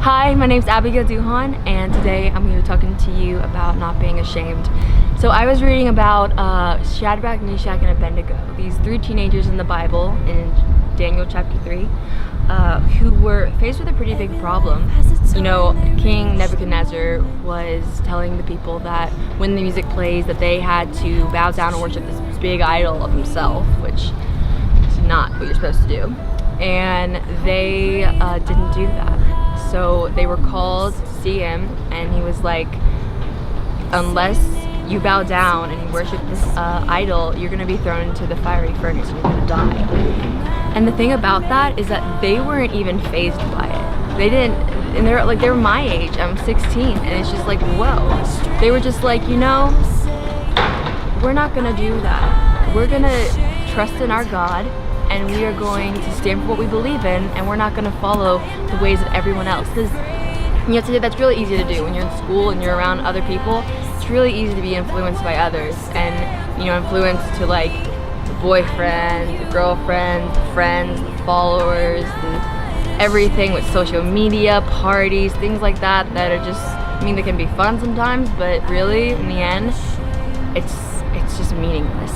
Hi, my name's Abigail Duhan, and today I'm going to be talking to you about not being ashamed. So I was reading about Shadrach, Meshach, and Abednego, these three teenagers in the Bible in Daniel chapter 3, who were faced with a pretty big problem. You know, King Nebuchadnezzar was telling the people that when the music plays that they had to bow down and worship this big idol of himself, which is not what you're supposed to do. And they didn't do that. So they were called to see him, and he was like, unless you bow down and you worship this idol, you're gonna be thrown into the fiery furnace and you're gonna die. And the thing about that is that they weren't even fazed by it. They didn't, and they were my age, I'm 16, and it's just like, whoa. They were just like, you know, we're not gonna do that. We're gonna trust in our God, and we are going to stand for what we believe in, and we're not going to follow the ways of everyone else. Because you know, today that's really easy to do when you're in school and you're around other people. It's really easy to be influenced by others, and you know, influenced to like the boyfriend, the girlfriend, the friends, the followers, and everything with social media, parties, things like that are just, I mean, they can be fun sometimes, but really in the end, it's just meaningless.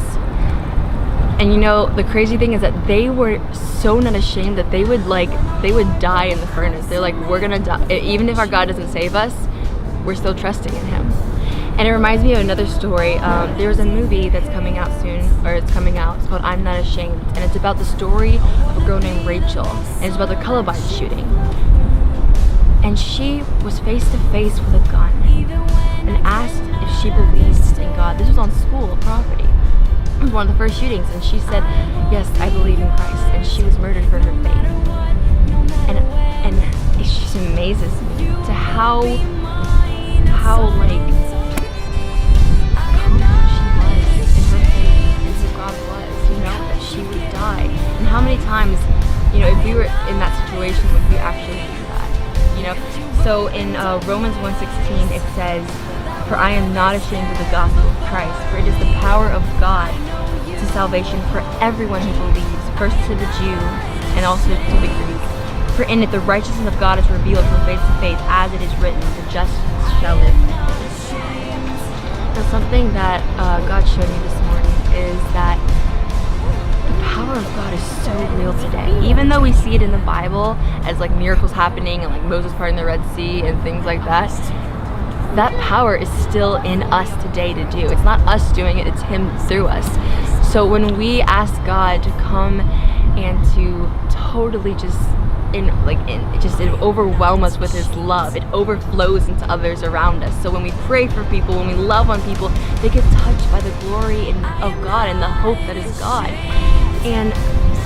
And you know, the crazy thing is that they were so not ashamed that they would die in the furnace. They're like, we're gonna die. Even if our God doesn't save us, we're still trusting in him. And it reminds me of another story. There's a movie that's coming out soon, or it's coming out. It's called I'm Not Ashamed. And it's about the story of a girl named Rachel. And it's about the Columbine shooting. And she was face to face with a gun and asked if she believed in God. This was on school property. It was one of the first shootings, and she said, yes, I believe in Christ, and she was murdered for her faith. And it just amazes me to how like confident she was in her faith and who God was, you know, that she would die. And how many times, you know, if we were in that situation, would we actually do that? You know, so in Romans 1:16 it says, for I am not ashamed of the gospel of Christ, for it is the power of God to salvation for everyone who believes, first to the Jew and also to the Greek. For in it the righteousness of God is revealed from faith to faith, as it is written, the just shall live by faith. So something that God showed me this morning is that the power of God is so real today. Even though we see it in the Bible as like miracles happening and like Moses parting the Red Sea and things like that, that power is still in us today to do. It's not us doing it, it's him through us. So when we ask God to come and to totally just overwhelm us with his love, it overflows into others around us. So when we pray for people, when we love on people, they get touched by the glory of God and the hope that is God. And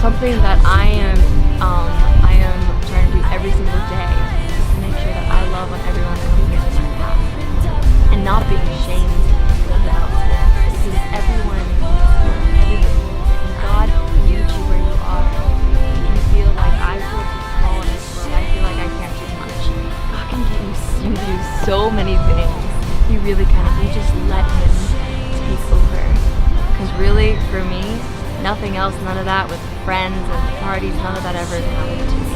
something that I am trying to do every single day is to make sure that I love on everyone who gets my path. And not being ashamed of the gospel, because everyone, and God will meet you where you are. And you feel like I feel too small in this world, I feel like I can't do much. God can get you do so many things. He really can, if you just let him take over. Because really, for me, nothing else, none of that with friends and parties, none of that ever has happened to me.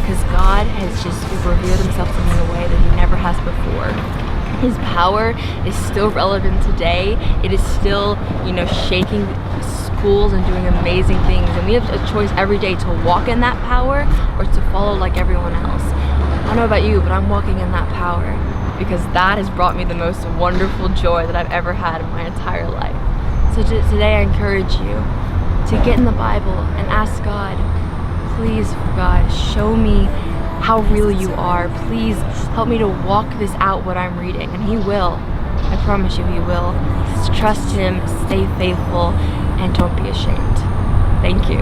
Because God has just revealed himself to me in a way that he never has before. His power is still relevant today. It is still, you know, shaking schools and doing amazing things. And we have a choice every day to walk in that power or to follow like everyone else. I don't know about you, but I'm walking in that power because that has brought me the most wonderful joy that I've ever had in my entire life. So today I encourage you to get in the Bible and ask God, please, God, show me how real you are. Please help me to walk this out, what I'm reading. And he will. I promise you he will. Just trust him, stay faithful, and don't be ashamed. Thank you.